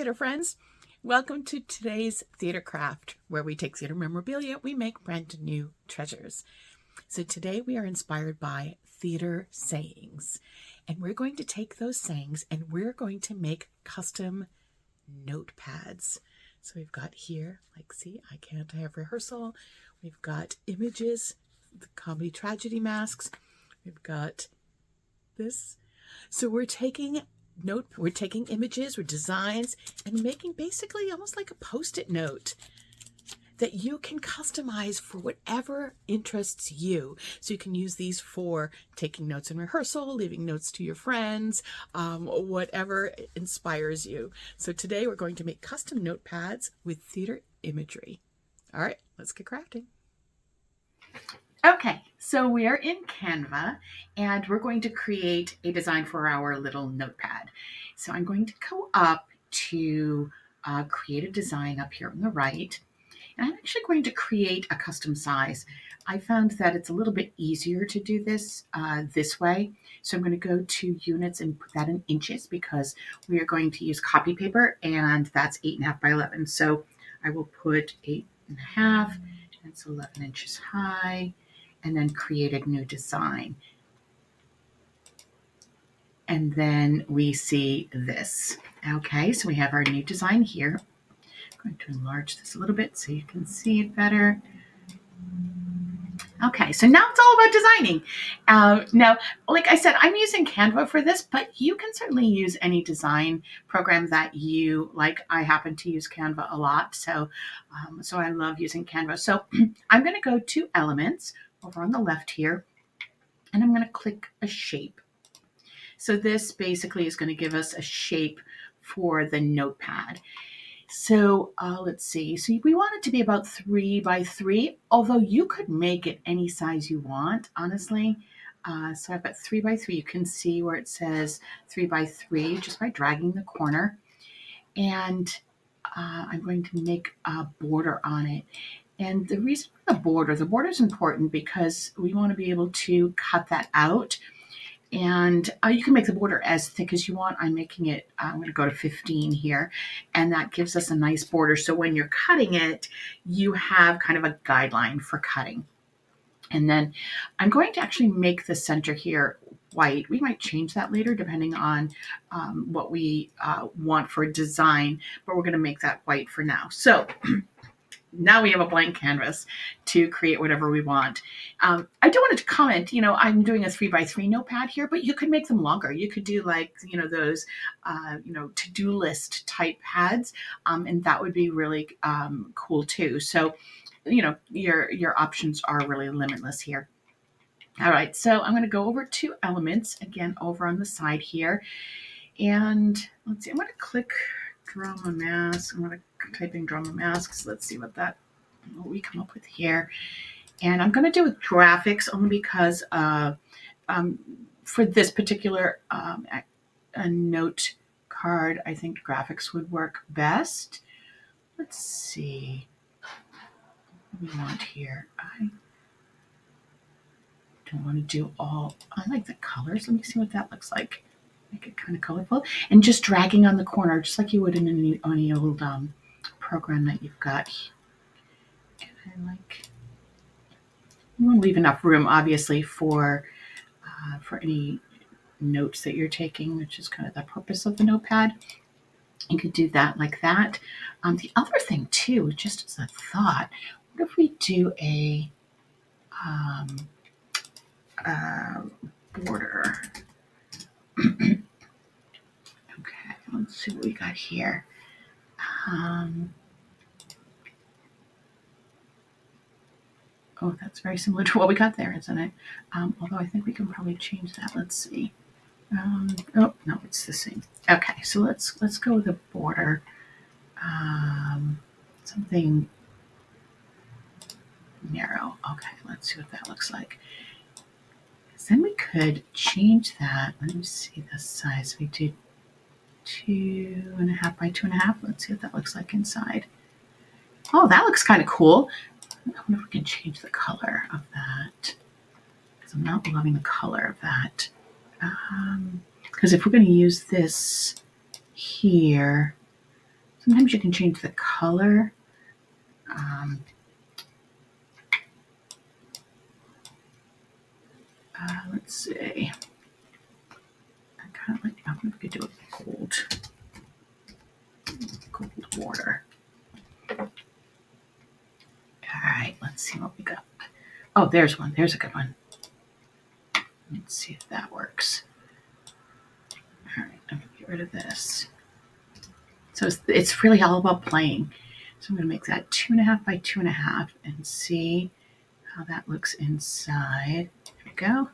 theater friends. Welcome to today's theater craft, where we take theater memorabilia, we make brand new treasures. So today we are inspired by theater sayings, and we're going to take those sayings and we're going to make custom notepads. So we've got here, like, see, I can't have rehearsal. We've got images, the comedy tragedy masks. We've got this. So we're taking images or designs and making basically almost like a post-it note that you can customize for whatever interests you. So you can use these for taking notes in rehearsal, leaving notes to your friends, whatever inspires you. So today we're going to make custom notepads with theater imagery. All right, let's get crafting. Okay, so we are in Canva and we're going to create a design for our little notepad. So I'm going to go up to create a design up here on the right. And I'm actually going to create a custom size. I found that it's a little bit easier to do this way. So I'm going to go to units and put that in inches because we are going to use copy paper and that's 8.5 by 11. So I will put 8.5 and it's 11 inches high and then create a new design. And then we see this. Okay, so we have our new design here. I'm going to enlarge this a little bit so you can see it better. Okay, so now it's all about designing. Now, like I said, I'm using Canva for this, but you can certainly use any design program that you like. I happen to use Canva a lot, so I love using Canva. So I'm going to go to Elements over on the left here, and I'm going to click a shape. So this basically is going to give us a shape for the notepad. So let's see. So we want it to be about 3 by 3, although you could make it any size you want, honestly. So I've got 3 by 3. You can see where it says 3 by 3 just by dragging the corner. And I'm going to make a border on it. And the reason for the border is important because we want to be able to cut that out. And you can make the border as thick as you want. I'm making it, I'm going to go to 15 here, and that gives us a nice border. So when you're cutting it, you have kind of a guideline for cutting. And then I'm going to actually make the center here white. We might change that later depending on what we want for design, but we're going to make that white for now. So now we have a blank canvas to create whatever we want. I do want to comment, I'm doing a 3 by 3 notepad here, but you could make them longer. You could do like, those, to-do list type pads, and that would be really cool too. So, your options are really limitless here. All right, so I'm going to go over to Elements again over on the side here. And let's see, I'm going to click drama mask. I'm going to type in drama masks. Let's see what we come up with here. And I'm going to do with graphics only because for this particular a note card, I think graphics would work best. Let's see what we want here. I don't want to do all. I like the colors. Let me see what that looks like. Make it kind of colorful, and just dragging on the corner, just like you would in any old program that you've got. And I like. You want to leave enough room, obviously, for any notes that you're taking, which is kind of the purpose of the notepad. You could do that like that. The other thing too, just as a thought, what if we do a border? Okay, let's see what we got here. Oh, that's very similar to what we got there, isn't it? Although I think we can probably change that. Let's see. Oh, no, it's the same. Okay, so let's go with a border. Something narrow. Okay, let's see what that looks like. Then we could change that. Let me see the size. We do 2.5 by 2.5. Let's see what that looks like inside. Oh, that looks kind of cool. I wonder if we can change the color of that because I'm not loving the color of that. Because if we're going to use this here, Sometimes you can change the color. Let's see. I kind of like, I'm going to do a cold water. All right, let's see what we got. Oh, there's one. There's a good one. Let's see if that works. All right, I'm going to get rid of this. So it's really all about playing. So I'm going to make that 2.5 by 2.5 and see how that looks inside. There we go.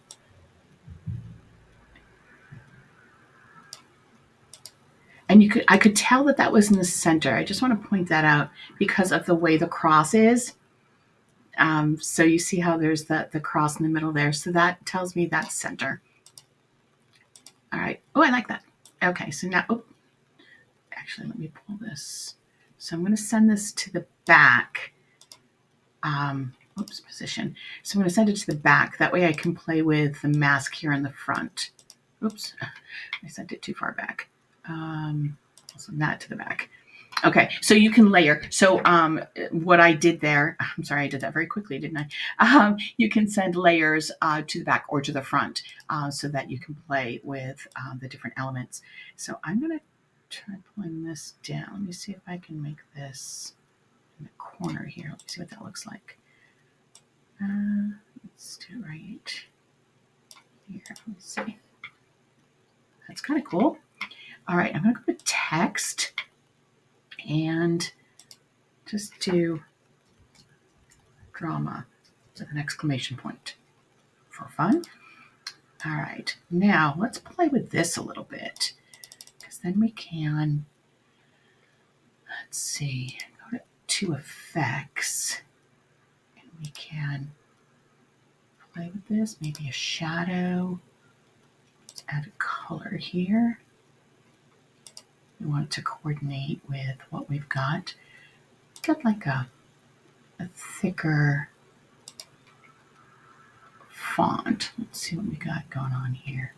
And I could tell that was in the center. I just want to point that out because of the way the cross is. So you see how there's the cross in the middle there. So that tells me that's center. All right. Oh, I like that. Okay. So now, actually, let me pull this. So I'm going to send this to the back. Position. So I'm going to send it to the back. That way I can play with the mask here in the front. Oops. I sent it too far back. I'll send that to the back. Okay, so you can layer. So what I did there, I'm sorry, I did that very quickly, didn't I? You can send layers to the back or to the front so that you can play with the different elements. So I'm going to try pulling this down. Let me see if I can make this in the corner here. Let me see what that looks like. Let's do it right here. Let me see. That's kind of cool. All right, I'm going to go to text and just do drama with an exclamation point for fun. All right, now let's play with this a little bit because then we can, let's see, go to effects and we can play with this, maybe a shadow. Let's add a color here. We want it to coordinate with what we've got. Got like a thicker font. Let's see what we got going on here.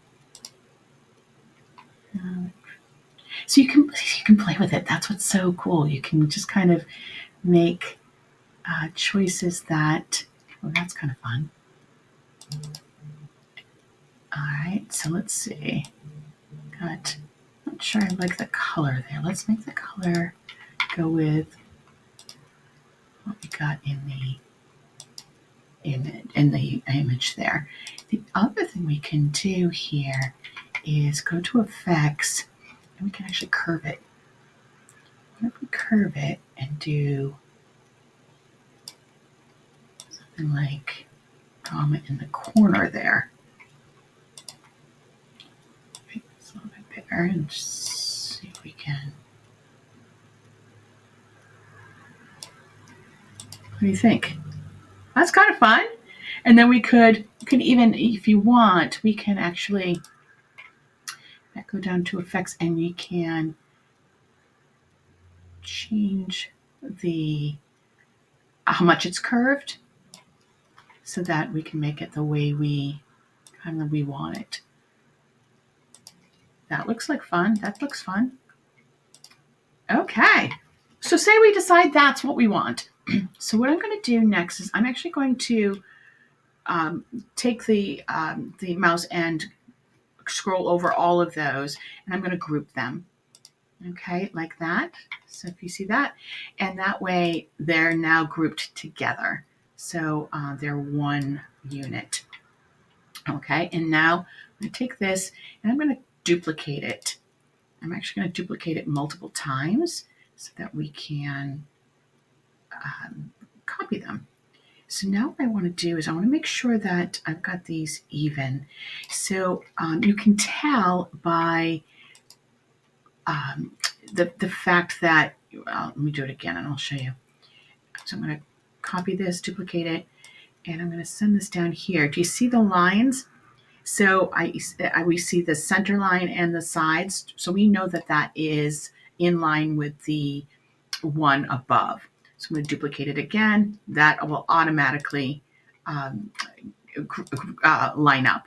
So you can play with it. That's what's so cool. You can just kind of make choices that, well, that's kind of fun. All right, so let's see. Not sure I like the color there. Let's make the color go with what we got in the image there. The other thing we can do here is go to effects and we can actually curve it. What if we curve it and do something like drama in the corner there? Make this a little bit bigger and just see if we can. What do you think? That's kind of fun. And then we could even, if you want, we can actually go down to effects and we can change how much it's curved so that we can make it the way we want it. That looks like fun. That looks fun. Okay. So say we decide that's what we want. So what I'm going to do next is I'm actually going to take the mouse and scroll over all of those, and I'm going to group them. Okay, like that. So if you see that, and that way they're now grouped together. So they're one unit. Okay, and now I'm going to take this and I'm going to duplicate it. I'm actually going to duplicate it multiple times so that we can copy them. So now what I want to do is I want to make sure that I've got these even. So you can tell by the fact that, let me do it again and I'll show you. So I'm going to copy this, duplicate it, and I'm going to send this down here. Do you see the lines? So we see the center line and the sides. So we know that is in line with the one above. So I'm going to duplicate it again. That will automatically line up.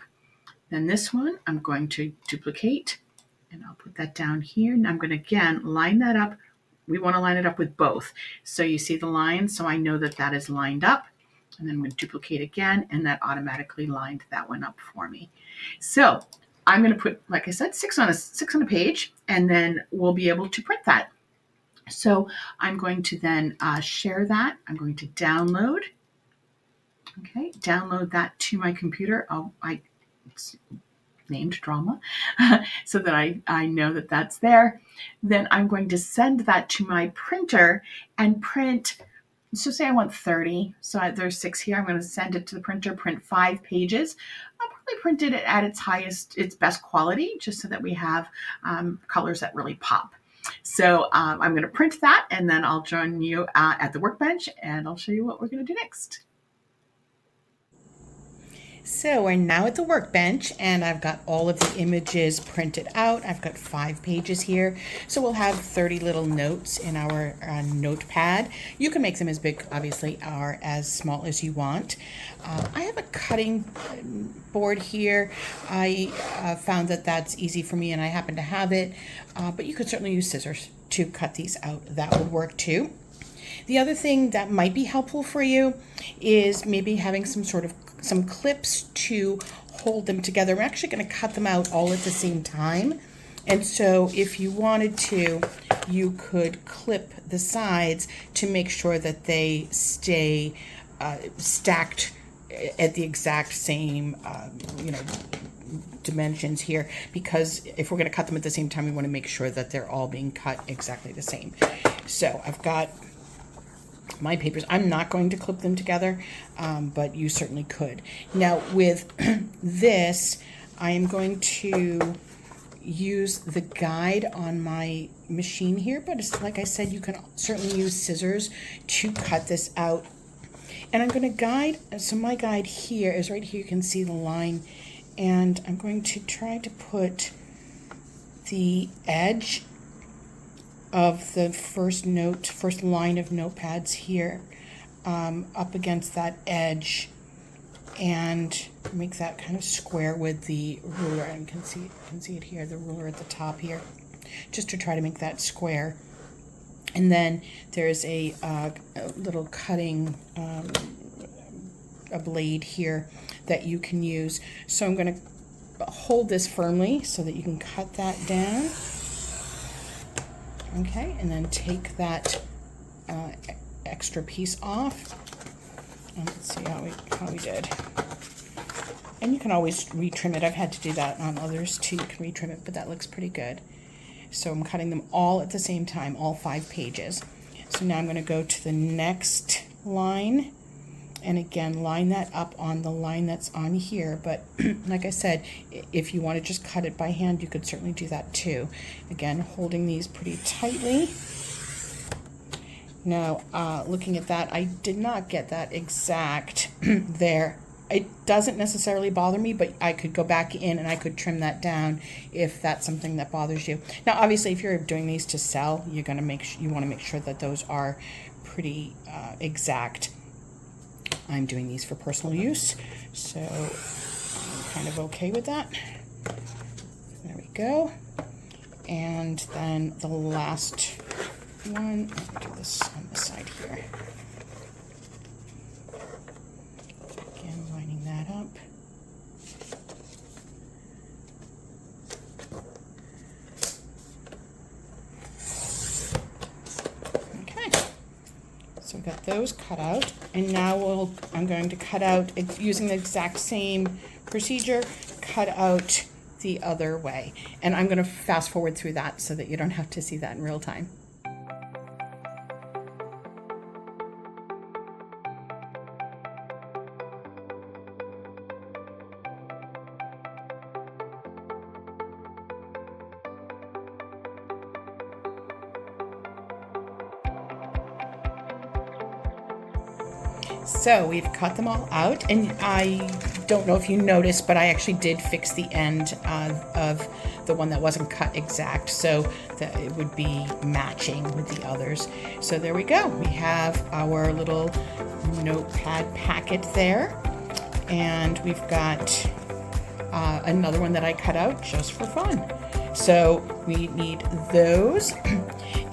Then this one I'm going to duplicate and I'll put that down here. And I'm going to again line that up we want to line it up with both. So you see the line, so I know that that is lined up. And then I'm going to duplicate again, and that automatically lined that one up for me. So I'm going to put, like I said, six on a page, and then we'll be able to print that. So I'm going to then share that. I'm going to download. Okay, download that to my computer. It's named Drama, so that I know that that's there. Then I'm going to send that to my printer and print. So say I want 30, so there's 6 here. I'm going to send it to the printer, print 5 pages. I'll probably print it at its best quality, just so that we have colors that really pop. So I'm going to print that, and then I'll join you at the workbench, and I'll show you what we're going to do next. So we're now at the workbench, and I've got all of the images printed out. I've got 5 pages here. So we'll have 30 little notes in our notepad. You can make them as big, obviously, or as small as you want. I have a cutting board here. I found that that's easy for me, and I happen to have it. But you could certainly use scissors to cut these out. That would work too. The other thing that might be helpful for you is maybe having some clips to hold them together. I'm actually going to cut them out all at the same time. And so if you wanted to, you could clip the sides to make sure that they stay stacked at the exact same, dimensions here, because if we're going to cut them at the same time, we want to make sure that they're all being cut exactly the same. So I've got my papers. I'm not going to clip them together, but you certainly could. Now with this, I am going to use the guide on my machine here, but it's, like I said, you can certainly use scissors to cut this out. And I'm going to guide, so my guide here is right here, you can see the line, and I'm going to try to put the edge of the first line of notepads here up against that edge, and make that kind of square with the ruler. And you can see it here, the ruler at the top here, just to try to make that square. And then there's a little cutting a blade here that you can use. So I'm going to hold this firmly so that you can cut that down. Okay, and then take that extra piece off. And let's see how we did. And you can always retrim it. I've had to do that on others too. You can retrim it, but that looks pretty good. So I'm cutting them all at the same time, all 5 pages. So now I'm going to go to the next line, and again line that up on the line that's on here. But like I said, if you want to just cut it by hand, you could certainly do that too. Again, holding these pretty tightly. Now looking at that, I did not get that exact there. It doesn't necessarily bother me, but I could go back in and I could trim that down if that's something that bothers you. Now, obviously, if you're doing these to sell, you want to make sure that those are pretty exact. I'm doing these for personal use, so I'm kind of okay with that. There we go. And then the last one, I'll do this on this side here. Again, lining that up. Okay, so we got those cut out, and now I'm going to cut out, using the exact same procedure, cut out the other way. And I'm going to fast forward through that so that you don't have to see that in real time. So we've cut them all out, and I don't know if you noticed, but I actually did fix the end of the one that wasn't cut exact, so that it would be matching with the others. So there we go. We have our little notepad packet there, and we've got another one that I cut out just for fun. So we need those.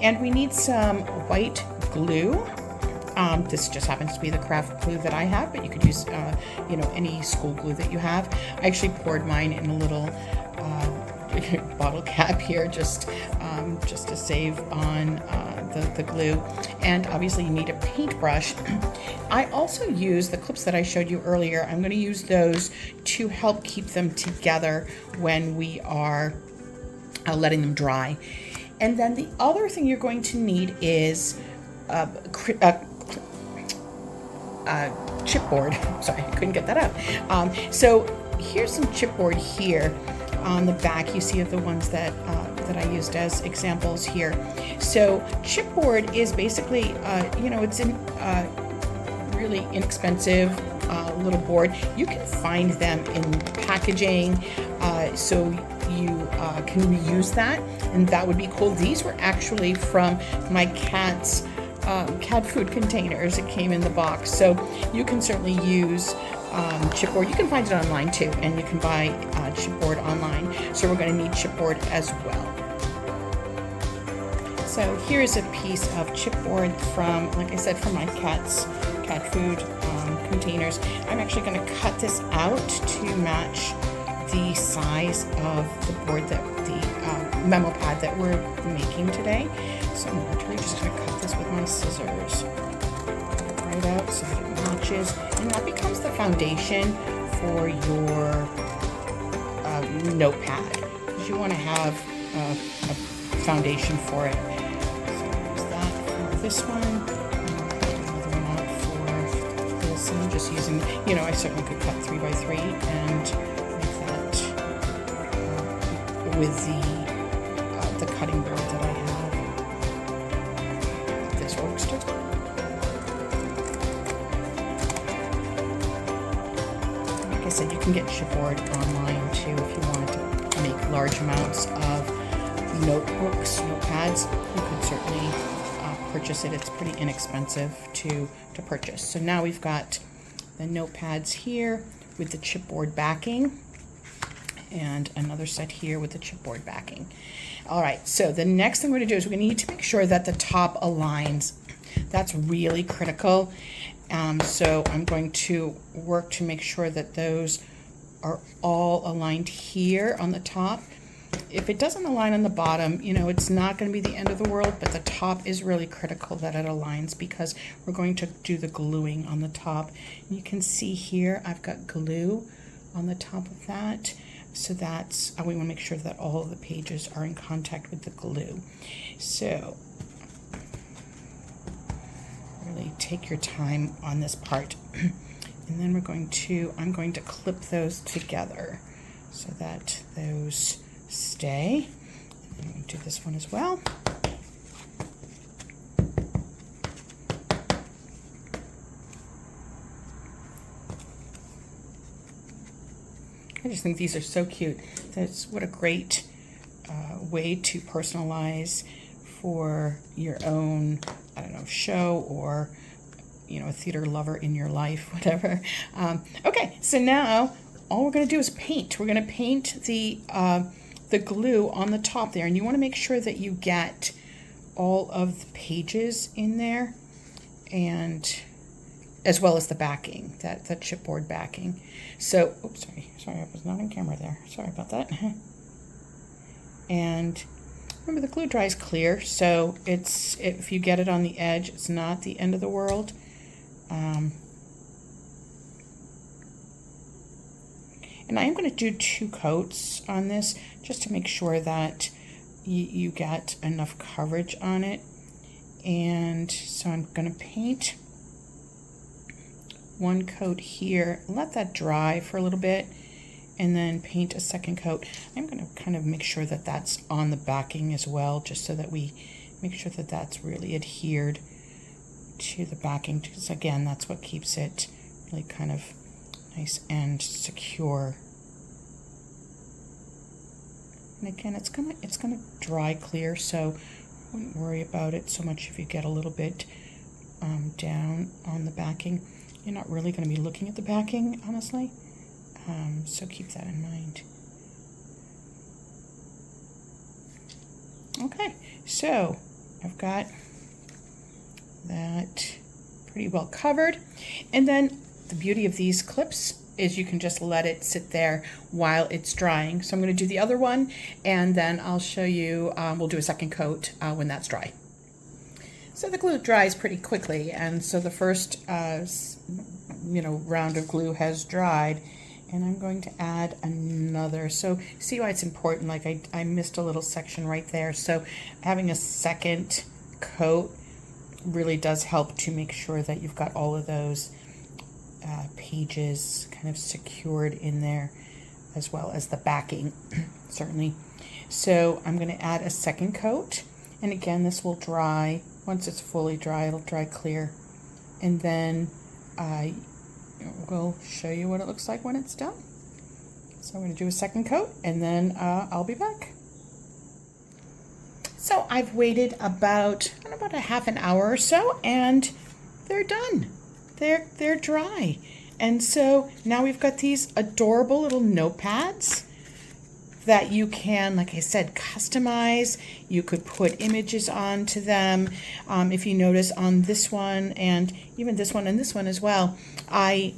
And we need some white glue. This just happens to be the craft glue that I have, but you could use, any school glue that you have. I actually poured mine in a little bottle cap here, just to save on the glue. And obviously you need a paintbrush. I also use the clips that I showed you earlier. I'm going to use those to help keep them together when we are letting them dry. And then the other thing you're going to need is chipboard. Sorry, I couldn't get that out. So here's some chipboard here. On the back, you see the ones that I used as examples here. So chipboard is basically, it's a really inexpensive little board. You can find them in packaging, so you can reuse that, and that would be cool. These were actually from my cat's cat food containers. It came in the box, so you can certainly use chipboard. You can find it online too, and you can buy chipboard online. So we're going to need chipboard as well. So here's a piece of chipboard from, like I said, from my cat's cat food containers. I'm actually going to cut this out to match the size of the board, that the memo pad that we're making today. So I'm literally just going to cut this with my scissors right out so that it matches, and that becomes the foundation for your notepad, because you want to have a foundation for it. So use that for this one, another one out for this, and I'm just using, I certainly could cut 3x3 and make that with the cutting board that I have. This works too. Like I said, you can get chipboard online too if you want to make large amounts of notebooks, notepads. You could certainly purchase it. It's pretty inexpensive to purchase. So now we've got the notepads here with the chipboard backing, and another set here with the chipboard backing. All right, so the next thing we're going to do is we're going to need to make sure that the top aligns. That's really critical. So I'm going to work to make sure that those are all aligned here on the top. If it doesn't align on the bottom, it's not going to be the end of the world, but the top is really critical that it aligns, because we're going to do the gluing on the top. You can see here I've got glue on the top of that. So that's, we want to make sure that all of the pages are in contact with the glue. So really take your time on this part. And then I'm going to clip those together so that those stay. And I'm going to do this one as well. I just think these are so cute. That's what a great way to personalize for your own, show, or a theater lover in your life, whatever. Okay, so now all we're going to do is paint. We're going to paint the glue on the top there, and you want to make sure that you get all of the pages in there, and as well as the backing, that chipboard backing. So, oops, sorry, I was not on camera there. Sorry about that. And remember, the glue dries clear, so if you get it on the edge, it's not the end of the world. And I am going to do 2 coats on this just to make sure that you get enough coverage on it. And so I'm going to paint 1 coat here, let that dry for a little bit, and then paint a 2nd coat. I'm going to kind of make sure that that's on the backing as well, just so that we make sure that that's really adhered to the backing, because again, that's what keeps it really kind of nice and secure. And again, it's gonna dry clear, so I wouldn't worry about it so much if you get a little bit down on the backing. You're not really going to be looking at the backing, honestly, so keep that in mind. Okay, so I've got that pretty well covered. And then the beauty of these clips is you can just let it sit there while it's drying. So I'm going to do the other one, and then I'll show you, we'll do a second coat when that's dry. So the glue dries pretty quickly, and so the first round of glue has dried, and I'm going to add another. So see why it's important, like I missed a little section right there. So having a second coat really does help to make sure that you've got all of those pages kind of secured in there, as well as the backing, certainly. So I'm going to add a second coat, and again, this will dry. Once it's fully dry, it'll dry clear, and then I will show you what it looks like when it's done. So I'm going to do a second coat, and then I'll be back. So I've waited about a half an hour or so, and they're done. They're dry. And so now we've got these adorable little notepads that you can, like I said, customize. You could put images onto them. If you notice on this one, and even this one and this one as well, I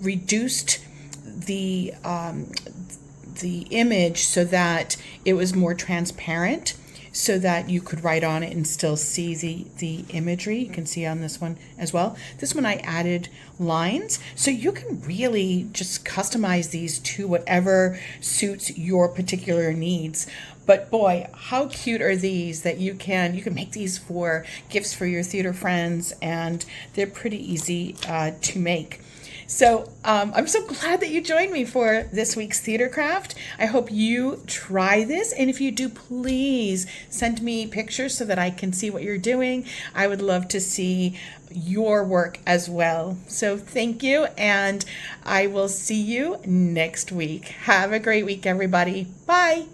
reduced the image so that it was more transparent, so that you could write on it and still see the imagery. You can see on this one as well. This one I added lines, so you can really just customize these to whatever suits your particular needs. But boy, how cute are these that you can make these for gifts for your theater friends, and they're pretty easy to make. So I'm so glad that you joined me for this week's Theater Craft. I hope you try this, and if you do, please send me pictures so that I can see what you're doing. I would love to see your work as well. So thank you, and I will see you next week. Have a great week, everybody. Bye.